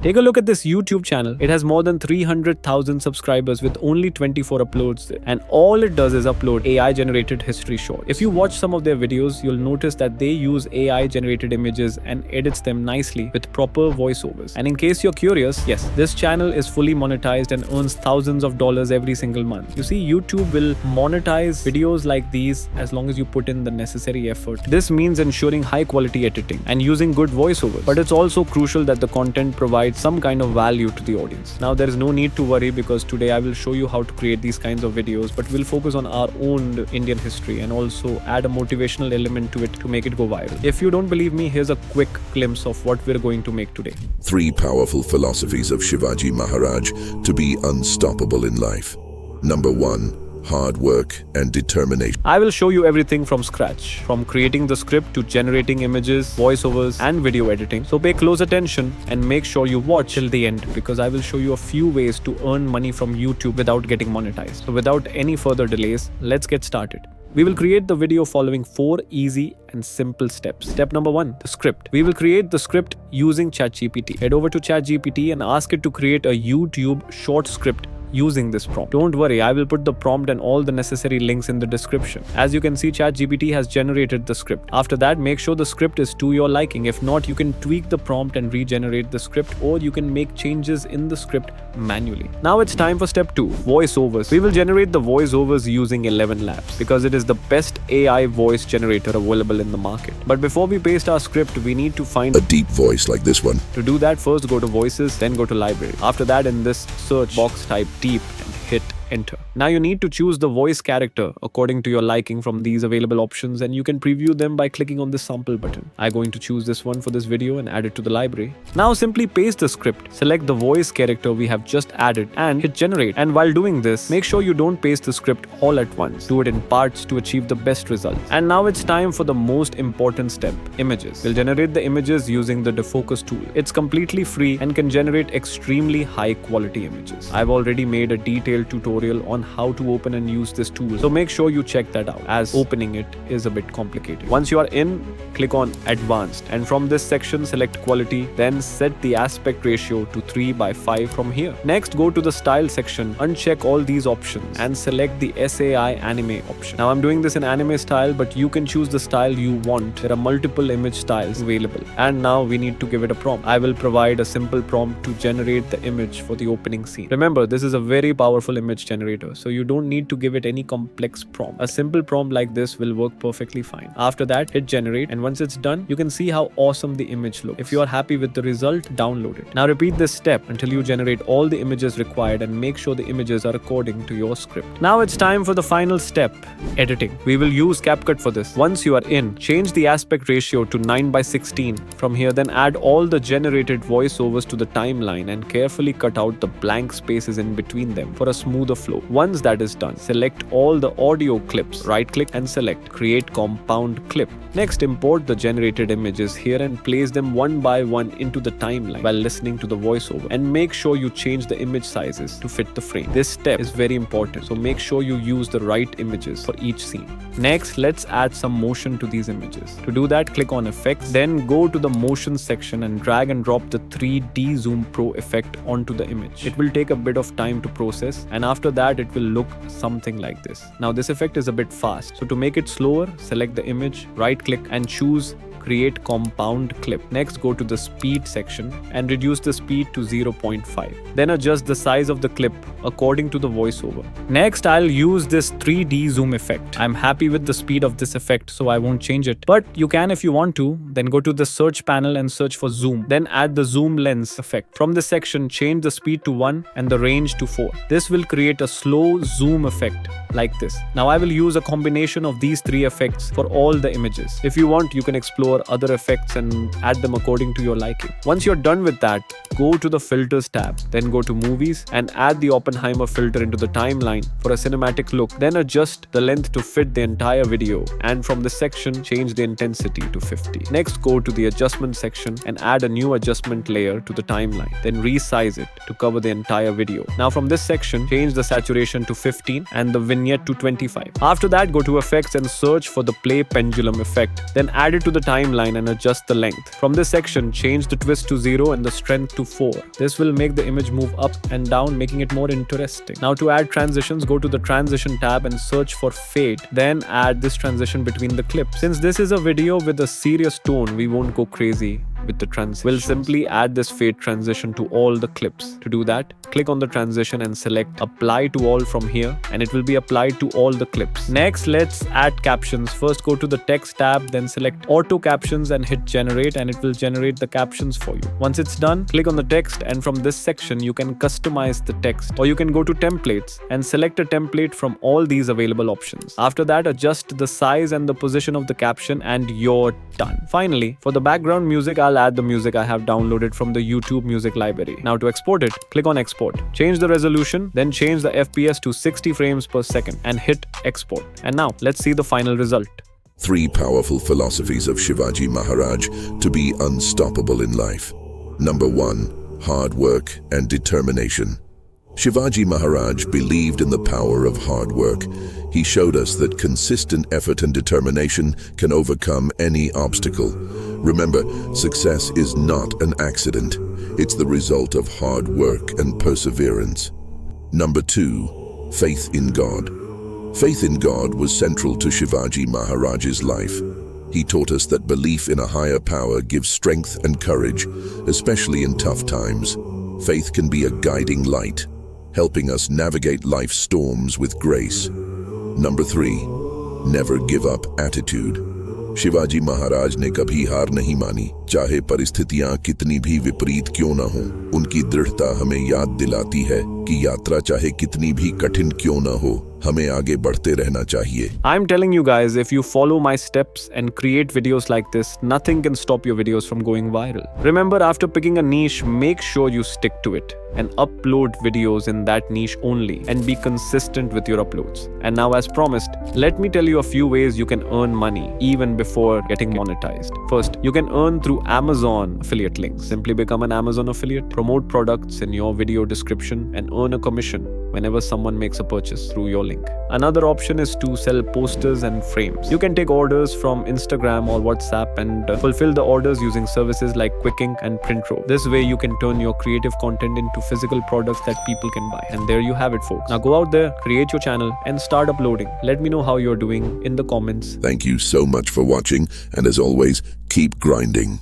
Take a look at this YouTube channel. It has more than 300,000 subscribers with only 24 uploads, and all it does is upload AI generated history shorts. If you watch some of their videos, you'll notice that they use AI generated images and edits them nicely with proper voiceovers. And in case you're curious, yes, this channel is fully monetized and earns thousands of dollars every single month. You see, YouTube will monetize videos like these as long as you put in the necessary effort. This means ensuring high quality editing and using good voiceovers. But it's also crucial that the content provides some kind of value to the audience. Now, there is no need to worry because today I will show you how to create these kinds of videos, but we'll focus on our own Indian history and also add a motivational element to it to make it go viral. If you don't believe me, here's a quick glimpse of what we're going to make today. 3 powerful philosophies of Shivaji Maharaj to be unstoppable in life. Number 1. Hard work and determination. I will show you everything from scratch, from creating the script to generating images, voiceovers, and video editing. So pay close attention and make sure you watch till the end because I will show you a few ways to earn money from YouTube without getting monetized. So without any further delays, let's get started. We will create the video following 4 easy and simple steps. Step number 1, the script. We will create the script using ChatGPT. Head over to ChatGPT and ask it to create a YouTube short script using this prompt. Don't worry, I will put the prompt and all the necessary links in the description. As you can see, ChatGPT has generated the script. After that, make sure the script is to your liking. If not, you can tweak the prompt and regenerate the script, or you can make changes in the script manually. Now it's time for step 2, voiceovers. We will generate the voiceovers using ElevenLabs because it is the best AI voice generator available in the market. But before we paste our script, we need to find A deep voice like this one. To do that, first go to voices, then go to library. After that, in this search box, type deep and hit enter. Now you need to choose the voice character according to your liking from these available options, and you can preview them by clicking on the sample button. I'm going to choose this one for this video and add it to the library. Now simply paste the script, select the voice character we have just added and hit generate. And while doing this, make sure you don't paste the script all at once. Do it in parts to achieve the best results. And now it's time for the most important step, images. We'll generate the images using the Defocus tool. It's completely free and can generate extremely high quality images. I've already made a detailed tutorial on how to open and use this tool, so make sure you check that out, as opening it is a bit complicated. Once you are in, click on advanced, and from this section select quality, then set the aspect ratio to 3:5 from here. Next, go to the style section, uncheck all these options and select the SAI anime option. Now I'm doing this in anime style, but you can choose the style you want. There are multiple image styles available. And now we need to give it a prompt. I will provide a simple prompt to generate the image for the opening scene. Remember, this is a very powerful image generator, so you don't need to give it any complex prompt. A simple prompt like this will work perfectly fine. After that, hit generate, and once it's done, you can see how awesome the image looks. If you are happy with the result, download it. Now repeat this step until you generate all the images required and make sure the images are according to your script. Now it's time for the final step, editing. We will use CapCut for this. Once you are in, change the aspect ratio to 9:16. From here, then add all the generated voiceovers to the timeline and carefully cut out the blank spaces in between them for a smoother flow. Once that is done, select all the audio clips, right click and select create compound clip. Next, import the generated images here and place them one by one into the timeline while listening to the voiceover, and make sure you change the image sizes to fit the frame. This step is very important, so make sure you use the right images for each scene. Next, let's add some motion to these images. To do that, click on effects, then go to the motion section and drag and drop the 3D Zoom Pro effect onto the image. It will take a bit of time to process, and after that it will look something like this. Now this effect is a bit fast, so to make it slower, select the image, right click and choose create compound clip. Next, go to the speed section and reduce the speed to 0.5. Then adjust the size of the clip according to the voiceover. Next, I'll use this 3D zoom effect. I'm happy with the speed of this effect, so I won't change it. But you can if you want to. Then go to the search panel and search for zoom. Then add the zoom lens effect. From this section, change the speed to 1 and the range to 4. This will create a slow zoom effect like this. Now I will use a combination of these 3 effects for all the images. If you want, you can explore other effects and add them according to your liking. Once you're done with that, go to the filters tab, then go to movies and add the Oppenheimer filter into the timeline for a cinematic look. Then adjust the length to fit the entire video, and from this section, change the intensity to 50. Next, go to the adjustment section and add a new adjustment layer to the timeline. Then resize it to cover the entire video. Now from this section, change the saturation to 15 and the vignette to 25. After that, go to effects and search for the play pendulum effect. Then add it to the timeline timeline and adjust the length. From this section, change the twist to 0 and the strength to 4. This will make the image move up and down, making it more interesting. Now to add transitions, go to the transition tab and search for fade. Then add this transition between the clips. Since this is a video with a serious tone, we won't go crazy with the transition. We'll simply add this fade transition to all the clips. To do that, click on the transition and select apply to all from here, and it will be applied to all the clips. Next, let's add captions. First, go to the text tab, then select auto captions and hit generate, and it will generate the captions for you. Once it's done, click on the text, and from this section you can customize the text, or you can go to templates and select a template from all these available options. After that, adjust the size and the position of the caption and you're done. Finally, for the background music, I'll add the music I have downloaded from the YouTube music library. Now to export it, click on export. Change the resolution, then change the FPS to 60 frames per second and hit export. And now let's see the final result. 3 powerful philosophies of Shivaji Maharaj to be unstoppable in life. Number 1. Hard work and determination. Shivaji Maharaj believed in the power of hard work. He showed us that consistent effort and determination can overcome any obstacle. Remember, success is not an accident. It's the result of hard work and perseverance. Number 2. Faith in God. Faith in God was central to Shivaji Maharaj's life. He taught us that belief in a higher power gives strength and courage, especially in tough times. Faith can be a guiding light, helping us navigate life's storms with grace. Number 3. Never give up attitude. Shivaji Maharaj ने कभी हार नहीं मानी, चाहे परिस्थितियां कितनी भी विपरीत क्यों न हों। उनकी दृढ़ता हमें याद दिलाती है कि यात्रा चाहे कितनी भी कठिन क्यों न हो, हमें आगे बढ़ते रहना चाहिए। I'm telling you guys, if you follow my steps and create videos like this, nothing can stop your videos from going viral. Remember, after picking a niche, make sure you stick to it and upload videos in that niche only, and be consistent with your uploads. And now, as promised, let me tell you a few ways you can earn money even before getting monetized. First, you can earn through Amazon affiliate links. Simply become an Amazon affiliate, promote products in your video description, and earn a commission whenever someone makes a purchase through your link. Another option is to sell posters and frames. You can take orders from Instagram or WhatsApp and fulfill the orders using services like Quick Ink and Printro. This way you can turn your creative content into physical products that people can buy. And there you have it, folks. Now go out there, create your channel, and start uploading. Let me know how you're doing in the comments. Thank you so much for watching, and as always, keep grinding.